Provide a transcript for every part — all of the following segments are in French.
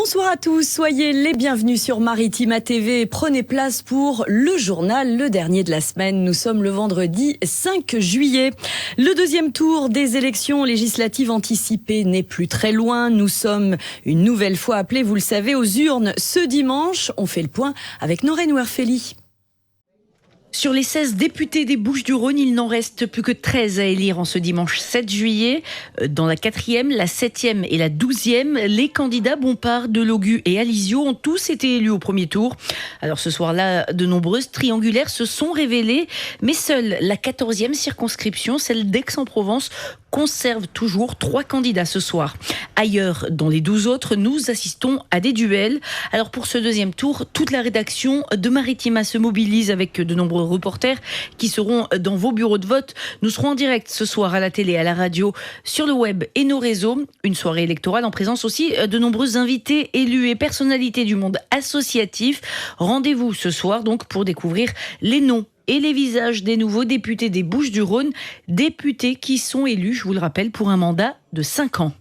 Bonsoir à tous, soyez les bienvenus sur Maritima TV. Prenez place pour le journal, le dernier de la semaine. Nous sommes le vendredi 5 juillet. Le deuxième tour des élections législatives anticipées n'est plus très loin. Nous sommes une nouvelle fois appelés, vous le savez, aux urnes ce dimanche. On fait le point avec Noreen Werfeli. Sur les 16 députés des Bouches-du-Rhône, il n'en reste plus que 13 à élire en ce dimanche 7 juillet. Dans la 4e, la 7e et la 12e, les candidats Bompard, Delogu et Alizio ont tous été élus au premier tour. Alors ce soir-là, de nombreuses triangulaires se sont révélées, mais seule la 14e circonscription, celle d'Aix-en-Provence, conserve toujours 3 candidats ce soir. Ailleurs, dans les 12 autres, nous assistons à des duels. Alors pour ce deuxième tour, toute la rédaction de Maritima se mobilise avec de nombreux reporters qui seront dans vos bureaux de vote. Nous serons en direct ce soir à la télé, à la radio, sur le web et nos réseaux. Une soirée électorale en présence aussi de nombreux invités, élus et personnalités du monde associatif. Rendez-vous ce soir donc pour découvrir les noms et les visages des nouveaux députés des Bouches-du-Rhône, députés qui sont élus, je vous le rappelle, pour un mandat de 5 ans.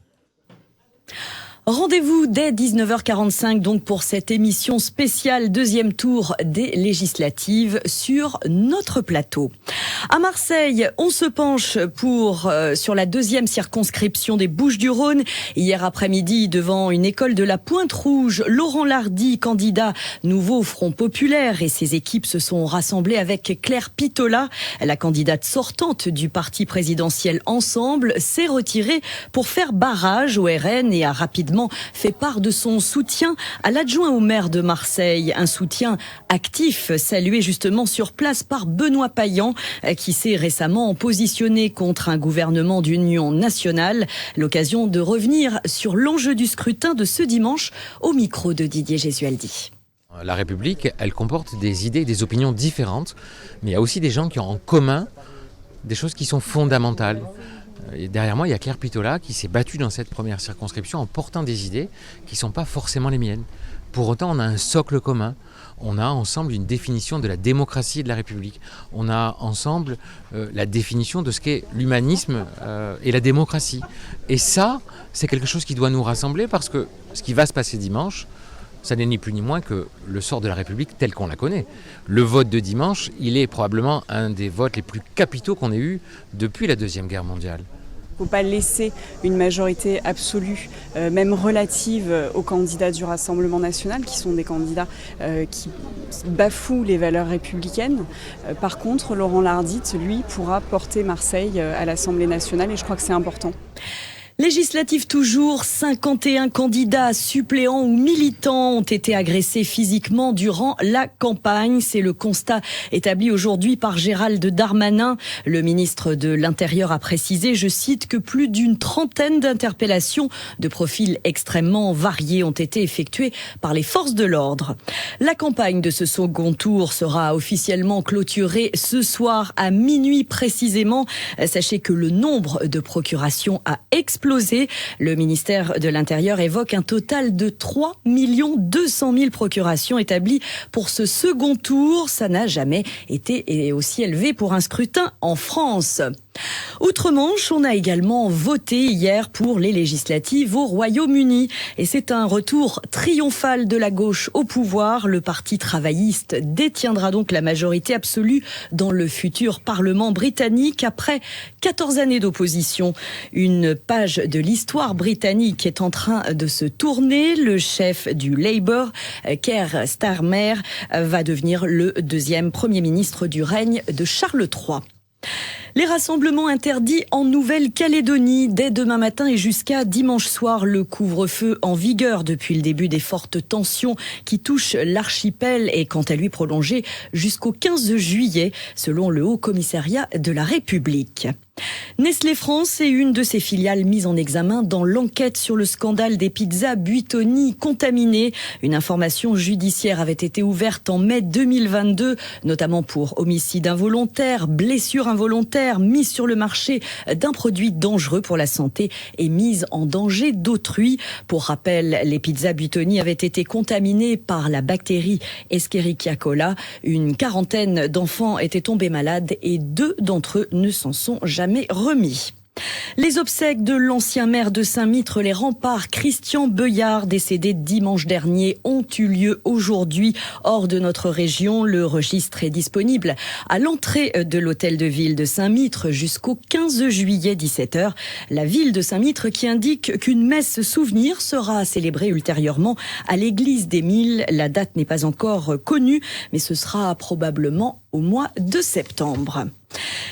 Rendez-vous dès 19h45 donc pour cette émission spéciale deuxième tour des législatives sur notre plateau. À Marseille, on se penche sur la deuxième circonscription des Bouches-du-Rhône. Hier après-midi, devant une école de la Pointe-Rouge, Laurent Lardy, candidat nouveau Front Populaire, et ses équipes se sont rassemblées avec Claire Pittola, la candidate sortante du parti présidentiel Ensemble, s'est retirée pour faire barrage au RN et a rapidement fait part de son soutien à l'adjoint au maire de Marseille. Un soutien actif, salué justement sur place par Benoît Payan, qui s'est récemment positionné contre un gouvernement d'union nationale. L'occasion de revenir sur l'enjeu du scrutin de ce dimanche au micro de Didier Gesualdi. La République, elle comporte des idées et des opinions différentes, mais il y a aussi des gens qui ont en commun des choses qui sont fondamentales. Et derrière moi, il y a Claire Pittola qui s'est battue dans cette première circonscription en portant des idées qui ne sont pas forcément les miennes. Pour autant, on a un socle commun. On a ensemble une définition de la démocratie et de la République. On a ensemble la définition de ce qu'est l'humanisme et la démocratie. Et ça, c'est quelque chose qui doit nous rassembler parce que ce qui va se passer dimanche, ça n'est ni plus ni moins que le sort de la République tel qu'on la connaît. Le vote de dimanche, il est probablement un des votes les plus capitaux qu'on ait eu depuis la Deuxième Guerre mondiale. Il ne faut pas laisser une majorité absolue, même relative, aux candidats du Rassemblement national, qui sont des candidats qui bafouent les valeurs républicaines. Par contre, Laurent Lardy, lui, pourra porter Marseille à l'Assemblée nationale et je crois que c'est important. Législative toujours, 51 candidats suppléants ou militants ont été agressés physiquement durant la campagne. C'est le constat établi aujourd'hui par Gérald Darmanin. Le ministre de l'Intérieur a précisé, je cite, que plus d'une trentaine d'interpellations de profils extrêmement variés ont été effectuées par les forces de l'ordre. La campagne de ce second tour sera officiellement clôturée ce soir à minuit précisément. Sachez que le nombre de procurations a explosé. Le ministère de l'Intérieur évoque un total de 3 200 000 procurations établies pour ce second tour. Ça n'a jamais été aussi élevé pour un scrutin en France. Outre-Manche, on a également voté hier pour les législatives au Royaume-Uni. Et c'est un retour triomphal de la gauche au pouvoir. Le Parti travailliste détiendra donc la majorité absolue dans le futur Parlement britannique après 14 années d'opposition. Une page de l'histoire britannique est en train de se tourner. Le chef du Labour, Keir Starmer, va devenir le deuxième Premier ministre du règne de Charles III. Les rassemblements interdits en Nouvelle-Calédonie dès demain matin et jusqu'à dimanche soir. Le couvre-feu en vigueur depuis le début des fortes tensions qui touchent l'archipel est quant à lui prolongé jusqu'au 15 juillet selon le Haut-Commissariat de la République. Nestlé France est une de ses filiales mise en examen dans l'enquête sur le scandale des pizzas Buitoni contaminées. Une information judiciaire avait été ouverte en mai 2022, notamment pour homicide involontaire, blessure involontaire, mise sur le marché d'un produit dangereux pour la santé et mise en danger d'autrui. Pour rappel, les pizzas Buitoni avaient été contaminées par la bactérie Escherichia coli. Une quarantaine d'enfants étaient tombés malades et 2 d'entre eux ne s'en sont jamais remis. Les obsèques de l'ancien maire de Saint-Mitre-les-Remparts, Christian Beuillard, décédé dimanche dernier, ont eu lieu aujourd'hui hors de notre région. Le registre est disponible à l'entrée de l'hôtel de ville de Saint-Mitre jusqu'au 15 juillet 17h. La ville de Saint-Mitre qui indique qu'une messe souvenir sera célébrée ultérieurement à l'église des Milles. La date n'est pas encore connue, mais ce sera probablement au mois de septembre.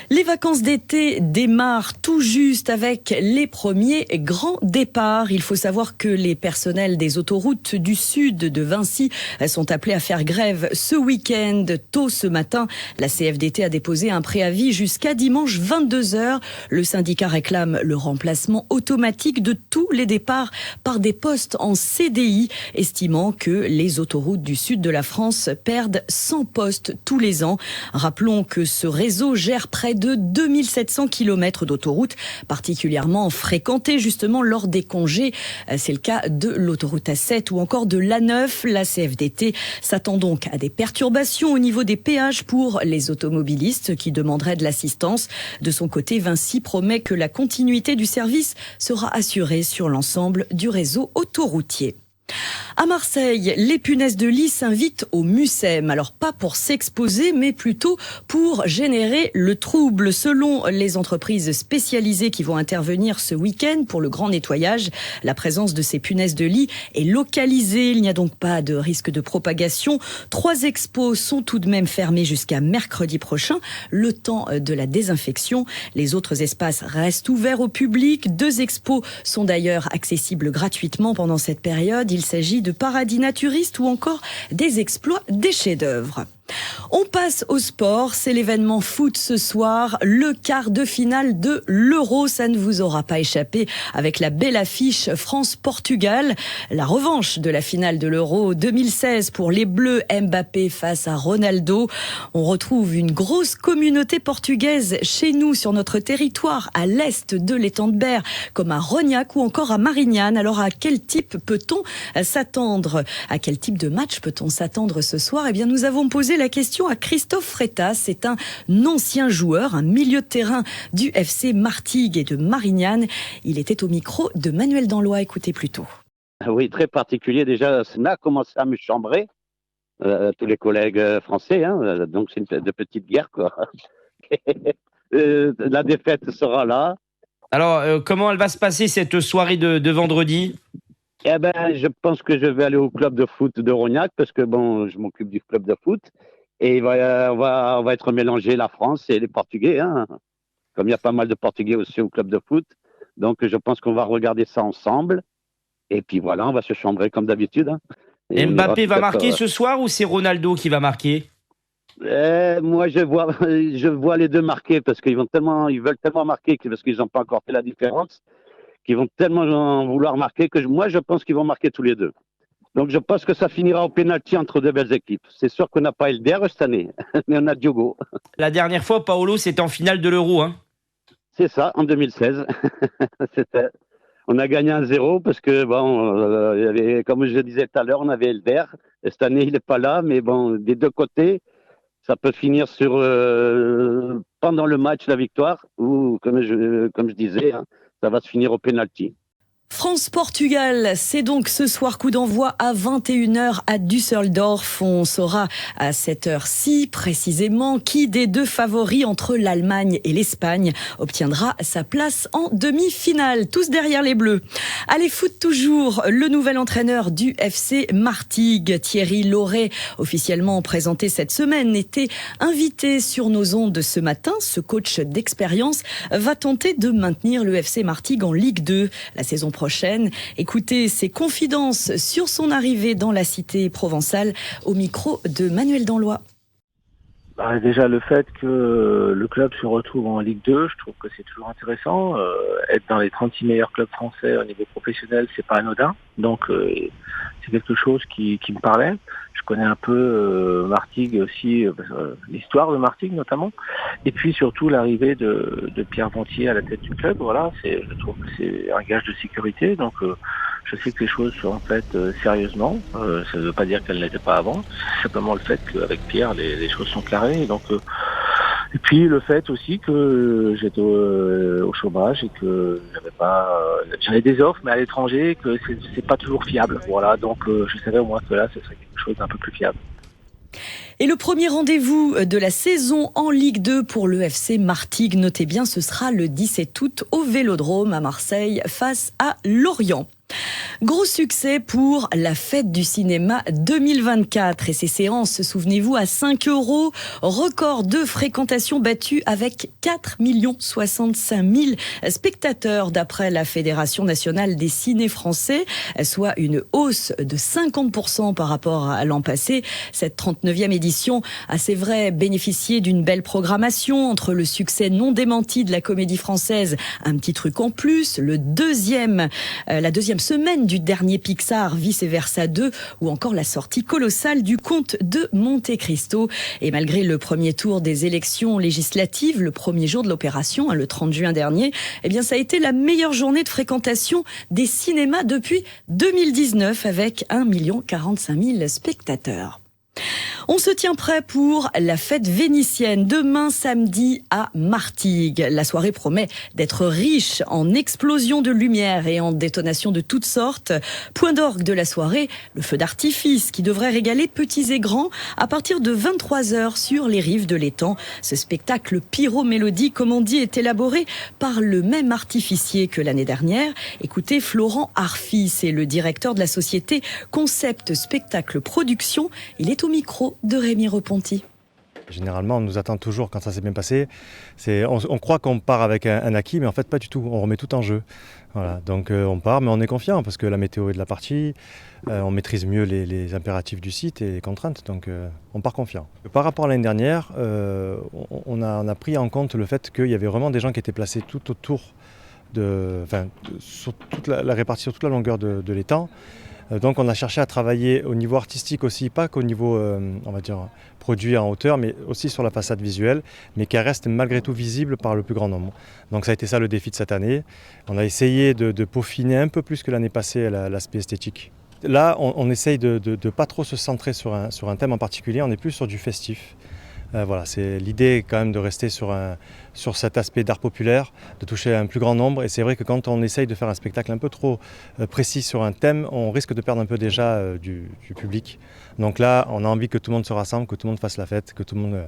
Les vacances d'été démarrent tout juste avec les premiers grands départs. Il faut savoir que les personnels des autoroutes du sud de Vinci sont appelés à faire grève ce week-end. Tôt ce matin, la CFDT a déposé un préavis jusqu'à dimanche 22h. Le syndicat réclame le remplacement automatique de tous les départs par des postes en CDI, estimant que les autoroutes du sud de la France perdent 100 postes tous les ans. Rappelons que ce réseau gère près de 2700 km d'autoroutes, particulièrement fréquentées justement lors des congés. C'est le cas de l'autoroute A7 ou encore de l'A9. La CFDT s'attend donc à des perturbations au niveau des péages pour les automobilistes qui demanderaient de l'assistance. De son côté, Vinci promet que la continuité du service sera assurée sur l'ensemble du réseau autoroutier. À Marseille, les punaises de lit s'invitent au Mucem. Alors pas pour s'exposer, mais plutôt pour générer le trouble. Selon les entreprises spécialisées qui vont intervenir ce week-end pour le grand nettoyage, la présence de ces punaises de lit est localisée. Il n'y a donc pas de risque de propagation. 3 expos sont tout de même fermés jusqu'à mercredi prochain, le temps de la désinfection. Les autres espaces restent ouverts au public. 2 expos sont d'ailleurs accessibles gratuitement pendant cette période. Il s'agit de paradis naturistes ou encore des exploits des chefs-d'œuvre. On passe au sport, c'est l'événement foot ce soir, le quart de finale de l'Euro, ça ne vous aura pas échappé avec la belle affiche France-Portugal, la revanche de la finale de l'Euro 2016 pour les Bleus, Mbappé face à Ronaldo. On retrouve une grosse communauté portugaise chez nous sur notre territoire à l'est de l'étang de Berre, comme à Rognac ou encore à Marignane. Alors à quel type peut-on s'attendre? À quel type de match peut-on s'attendre ce soir? Eh bien nous avons posé la question à Christophe Freitas. C'est un ancien joueur, un milieu de terrain du FC Martigues et de Marignane. Il était au micro de Manuel Danlois. Écoutez plutôt. Oui, très particulier. Déjà, ça a commencé à me chambrer, tous les collègues français. Donc, c'est une de petite guerre, quoi. La défaite sera là. Alors, comment elle va se passer cette soirée de vendredi? Eh ben, je pense que je vais aller au club de foot de Rognac parce que bon, je m'occupe du club de foot et on va être mélangé la France et les Portugais, hein. Comme il y a pas mal de Portugais aussi au club de foot, donc je pense qu'on va regarder ça ensemble et puis voilà, on va se chambrer comme d'habitude. Hein. Mbappé va marquer ce soir ou c'est Ronaldo qui va marquer? Moi, je vois les deux marquer parce qu'ils veulent tellement marquer parce qu'ils n'ont pas encore fait la différence. Qui vont tellement vouloir marquer que moi, je pense qu'ils vont marquer tous les deux. Donc, je pense que ça finira au pénalty entre deux belles équipes. C'est sûr qu'on n'a pas Elder cette année, mais on a Diogo. La dernière fois, Paolo, c'était en finale de l'Euro. Hein. C'est ça, en 2016. On a gagné 1-0 parce que, bon, comme je disais tout à l'heure, on avait Elder. Et cette année, il n'est pas là, mais bon, des deux côtés, ça peut finir sur pendant le match, la victoire, ou comme je disais, hein, ça va se finir au pénalty. France-Portugal, c'est donc ce soir coup d'envoi à 21h à Düsseldorf. On saura à cette heure-ci précisément qui des deux favoris entre l'Allemagne et l'Espagne obtiendra sa place en demi-finale. Tous derrière les Bleus. Allez, foot toujours, le nouvel entraîneur du FC Martigues, Thierry Laurey, officiellement présenté cette semaine, était invité sur nos ondes ce matin. Ce coach d'expérience va tenter de maintenir le FC Martigues en Ligue 2 la saison prochaine. Écoutez ses confidences sur son arrivée dans la cité provençale au micro de Manuel Danlois. Déjà le fait que le club se retrouve en Ligue 2, je trouve que c'est toujours intéressant. Être dans les 36 meilleurs clubs français au niveau professionnel, c'est pas anodin. Donc c'est quelque chose qui me parlait. Je connais un peu Martigues aussi, l'histoire de Martigues notamment. Et puis surtout l'arrivée de Pierre Vantier à la tête du club. Voilà, je trouve que c'est un gage de sécurité. Donc je sais que les choses sont faites sérieusement. Ça ne veut pas dire qu'elles n'étaient pas avant. C'est simplement le fait qu'avec Pierre, les choses sont carrées. Donc Et puis le fait aussi que j'étais au chômage et que j'avais des offres, mais à l'étranger, que c'est pas toujours fiable. Voilà, donc je savais au moins que là, ce serait quelque chose d'un peu plus fiable. Et le premier rendez-vous de la saison en Ligue 2 pour le FC Martigues, notez bien, ce sera le 17 août au Vélodrome à Marseille face à Lorient. Gros succès pour la fête du cinéma 2024 et ses séances, souvenez-vous, à 5 €. Record de fréquentation battu avec 4 65 000 spectateurs d'après la Fédération nationale des ciné français, soit une hausse de 50% par rapport à l'an passé. Cette 39e édition a, c'est vrai, bénéficié d'une belle programmation entre le succès non démenti de la comédie française, Un petit truc en plus, la deuxième semaine du dernier Pixar, Vice Versa 2, ou encore la sortie colossale du Comte de Monte Cristo. Et malgré le premier tour des élections législatives, le premier jour de l'opération, le 30 juin dernier, eh bien, ça a été la meilleure journée de fréquentation des cinémas depuis 2019, avec 1 45 000 spectateurs. On se tient prêt pour la fête vénitienne demain samedi à Martigues. La soirée promet d'être riche en explosions de lumière et en détonations de toutes sortes. Point d'orgue de la soirée, le feu d'artifice qui devrait régaler petits et grands à partir de 23h sur les rives de l'étang. Ce spectacle pyromélodique, comme on dit, est élaboré par le même artificier que l'année dernière. Écoutez, Florent Arfi, c'est le directeur de la société Concept Spectacle Production. Il est au micro de Rémi Reponti. Généralement, on nous attend toujours quand ça s'est bien passé. On croit qu'on part avec un acquis, mais en fait pas du tout. On remet tout en jeu. Voilà, donc on part, mais on est confiant parce que la météo est de la partie. On maîtrise mieux les impératifs du site et les contraintes, donc on part confiant. Par rapport à l'année dernière, on a pris en compte le fait qu'il y avait vraiment des gens qui étaient placés tout autour, sur toute la répartie sur toute la longueur de l'étang. Donc on a cherché à travailler au niveau artistique aussi, pas qu'au niveau on va dire produit en hauteur, mais aussi sur la façade visuelle, mais qui reste malgré tout visible par le plus grand nombre. Donc ça a été ça le défi de cette année. On a essayé de peaufiner un peu plus que l'année passée l'aspect esthétique. Là, on essaye de pas trop se centrer sur un thème en particulier, on est plus sur du festif. Voilà, c'est l'idée quand même de rester sur cet aspect d'art populaire, de toucher un plus grand nombre. Et c'est vrai que quand on essaye de faire un spectacle un peu trop précis sur un thème, on risque de perdre un peu déjà du public. Donc là, on a envie que tout le monde se rassemble, que tout le monde fasse la fête, que tout le monde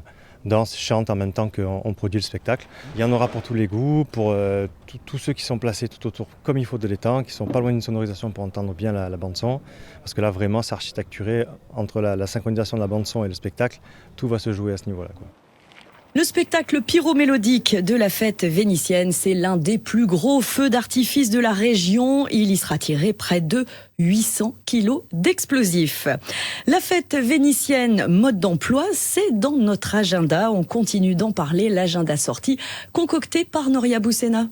danse, chante en même temps qu'on produit le spectacle. Il y en aura pour tous les goûts, pour tous ceux qui sont placés tout autour comme il faut de l'étang, qui ne sont pas loin d'une sonorisation pour entendre bien la bande-son. Parce que là, vraiment, c'est architecturé entre la synchronisation de la bande-son et le spectacle. Tout va se jouer à ce niveau-là, quoi. Le spectacle pyromélodique de la fête vénitienne, c'est l'un des plus gros feux d'artifice de la région. Il y sera tiré près de 800 kilos d'explosifs. La fête vénitienne, mode d'emploi, c'est dans notre agenda. On continue d'en parler, l'agenda sorti concocté par Noria Boussena.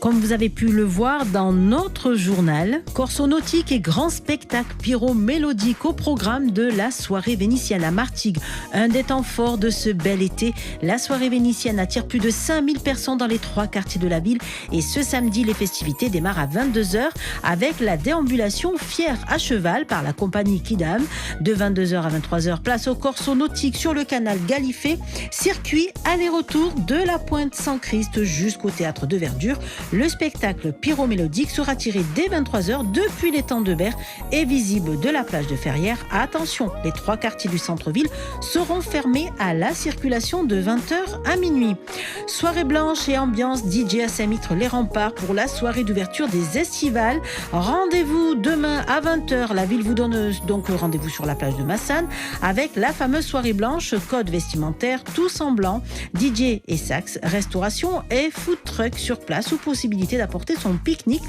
Comme vous avez pu le voir dans notre journal, corso nautique et grand spectacle pyro-mélodique au programme de la soirée vénitienne à Martigues. Un des temps forts de ce bel été, la soirée vénitienne attire plus de 5000 personnes dans les 3 quartiers de la ville. Et ce samedi, les festivités démarrent à 22h avec la déambulation Fier à cheval par la compagnie Kidam. De 22h à 23h, place au corso nautique sur le canal Galifet. Circuit aller-retour de la Pointe Saint-Christ jusqu'au théâtre de Verdure. Le spectacle pyromélodique sera tiré dès 23h depuis l'étang de Berre et visible de la plage de Ferrières. Attention, les 3 quartiers du centre-ville seront fermés à la circulation de 20h à minuit. Soirée blanche et ambiance DJ à Saint-Mitre les Remparts pour la soirée d'ouverture des Estivales. Rendez-vous demain à 20h. La ville vous donne donc rendez-vous sur la plage de Massane avec la fameuse soirée blanche, code vestimentaire, tous en blanc, DJ et sax, restauration et food truck sur place ou possibilité d'apporter son pique-nique.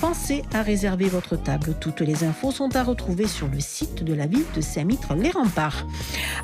Pensez à réserver votre table. Toutes les infos sont à retrouver sur le site de la ville de Saint-Mitre-les-Remparts.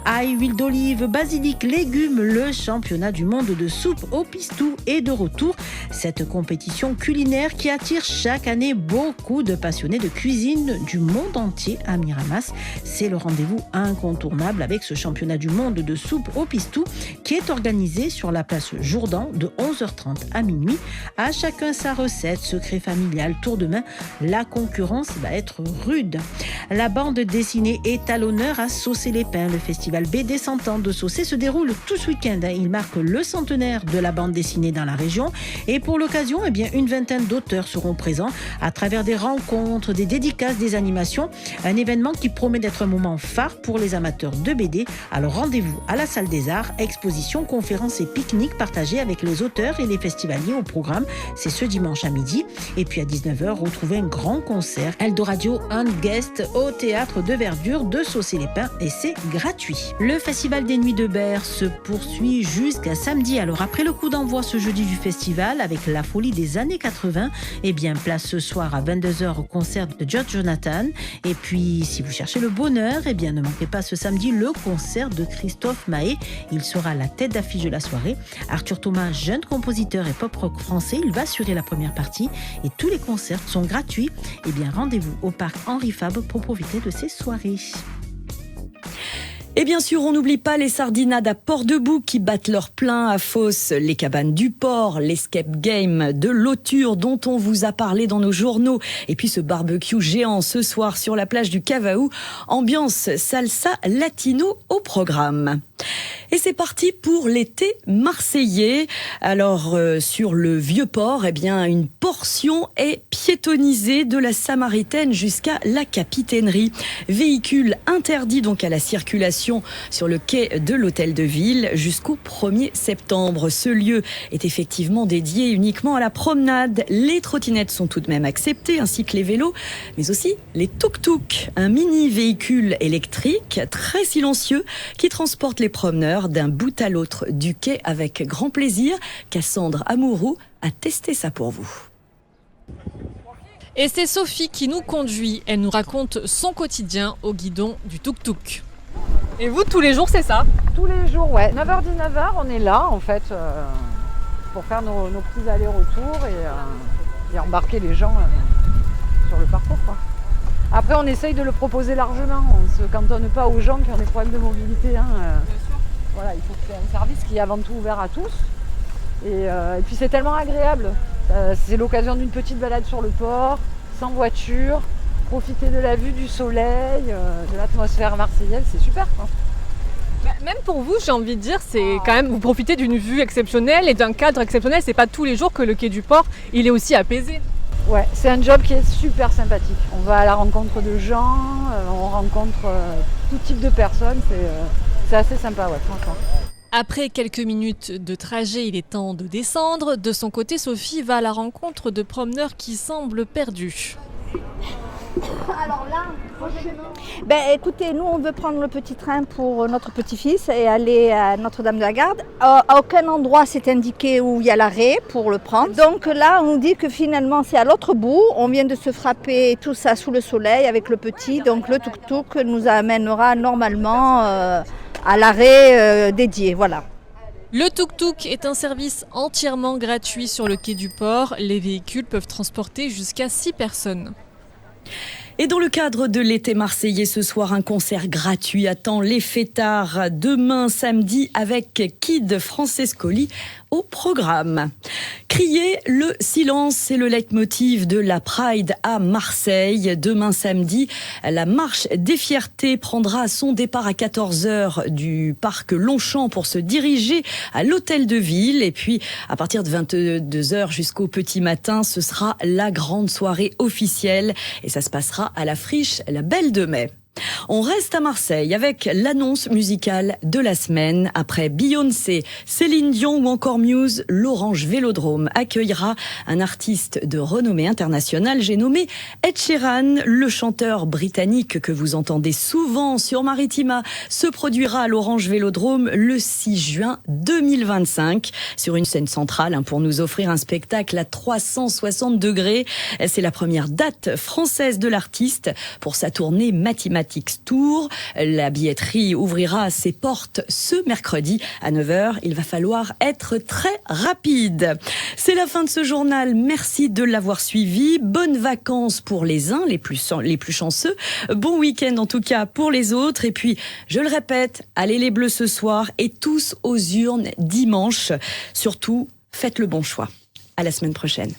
Ail, huile d'olive, basilic, légumes, le championnat du monde de soupe au pistou est de retour. Cette compétition culinaire qui attire chaque année beaucoup de passionnés de cuisine du monde entier à Miramas. C'est le rendez-vous incontournable avec ce championnat du monde de soupe au pistou qui est organisé sur la place Jourdan de 11h30 à minuit. À chaque chacun sa recette, secret familial, tour de main. La concurrence va être rude. La bande dessinée est à l'honneur à Saucé-les-Pins. Le festival BD 100 ans de Saucé se déroule tout ce week-end. Il marque le centenaire de la bande dessinée dans la région. Et pour l'occasion, une vingtaine d'auteurs seront présents à travers des rencontres, des dédicaces, des animations. Un événement qui promet d'être un moment phare pour les amateurs de BD. Alors rendez-vous à la Salle des Arts, exposition, conférences et pique-niques partagés avec les auteurs et les festivaliers au programme. C'est ce dimanche à midi. Et puis à 19h, retrouvez un grand concert Eldoradio and Guest au théâtre de Verdure de Saucé-les-Pins et c'est gratuit. Le festival des Nuits de Berre se poursuit jusqu'à samedi. Alors après le coup d'envoi ce jeudi du festival avec la folie des années 80, place ce soir à 22h au concert de George Jonathan. Et puis si vous cherchez le bonheur, ne manquez pas ce samedi le concert de Christophe Maé. Il sera la tête d'affiche de la soirée. Arthur Thomas, jeune compositeur et pop-rock français, il va assurer la première partie et tous les concerts sont gratuits. Rendez-vous au parc Henri Fabre pour profiter de ces soirées. Et bien sûr, on n'oublie pas les sardinades à Port-de-Bouc qui battent leur plein à Fos, les cabanes du port, l'escape game de l'Auture dont on vous a parlé dans nos journaux. Et puis ce barbecue géant ce soir sur la plage du Cavaou. Ambiance salsa latino au programme. Et c'est parti pour l'été marseillais. Alors, sur le Vieux-Port, une portion est piétonnisée de la Samaritaine jusqu'à la Capitainerie. Véhicule interdit donc à la circulation sur le quai de l'Hôtel de Ville jusqu'au 1er septembre. Ce lieu est effectivement dédié uniquement à la promenade. Les trottinettes sont tout de même acceptées, ainsi que les vélos, mais aussi les tuk-tuk, un mini-véhicule électrique très silencieux qui transporte les promeneurs d'un bout à l'autre du quai avec grand plaisir. Cassandre Amouroux a testé ça pour vous. Et c'est Sophie qui nous conduit. Elle nous raconte son quotidien au guidon du tuk-tuk. Et vous, tous les jours, c'est ça? Tous les jours, ouais. 9h-19h, on est là, en fait, pour faire nos petits allers-retours et embarquer les gens sur le parcours, quoi. Après, on essaye de le proposer largement. On ne se cantonne pas aux gens qui ont des problèmes de mobilité. Voilà, il faut que c'est un service qui est avant tout ouvert à tous. Et puis, c'est tellement agréable. C'est l'occasion d'une petite balade sur le port, sans voiture. Profiter de la vue, du soleil, de l'atmosphère marseillaise, c'est super, quoi. Même pour vous, j'ai envie de dire, c'est quand même, vous profitez d'une vue exceptionnelle et d'un cadre exceptionnel. C'est pas tous les jours que le quai du port, il est aussi apaisé. Ouais, c'est un job qui est super sympathique. On va à la rencontre de gens, on rencontre tout type de personnes. C'est assez sympa, ouais, franchement. Après quelques minutes de trajet, il est temps de descendre. De son côté, Sophie va à la rencontre de promeneurs qui semblent perdus. Alors là, écoutez, nous on veut prendre le petit train pour notre petit-fils et aller à Notre-Dame-de-la-Garde. À aucun endroit c'est indiqué où il y a l'arrêt pour le prendre. Donc là on nous dit que finalement c'est à l'autre bout. On vient de se frapper tout ça sous le soleil avec le petit. Donc le tuk-tuk nous amènera normalement à l'arrêt dédié. Voilà. Le tuk-tuk est un service entièrement gratuit sur le quai du port. Les véhicules peuvent transporter jusqu'à 6 personnes. Et dans le cadre de l'été marseillais, ce soir, un concert gratuit attend les fêtards. Demain, samedi, avec Kid Francescoli au programme. Crier le silence, c'est le leitmotiv de la Pride à Marseille. Demain, samedi, la marche des fiertés prendra son départ à 14h du parc Longchamp pour se diriger à l'Hôtel de Ville. Et puis, à partir de 22h jusqu'au petit matin, ce sera la grande soirée officielle. Et ça se passera à la friche La Belle de Mai. On reste à Marseille avec l'annonce musicale de la semaine. Après Beyoncé, Céline Dion ou encore Muse, l'Orange Vélodrome accueillera un artiste de renommée internationale. J'ai nommé Ed Sheeran, le chanteur britannique que vous entendez souvent sur Maritima, se produira à l'Orange Vélodrome le 6 juin 2025 sur une scène centrale pour nous offrir un spectacle à 360 degrés. C'est la première date française de l'artiste pour sa tournée Mathematics Tour. La billetterie ouvrira ses portes ce mercredi à 9h. Il va falloir être très rapide. C'est la fin de ce journal. Merci de l'avoir suivi. Bonnes vacances pour les uns, les plus chanceux. Bon week-end en tout cas pour les autres. Et puis, je le répète, allez les Bleus ce soir et tous aux urnes dimanche. Surtout, faites le bon choix. À la semaine prochaine.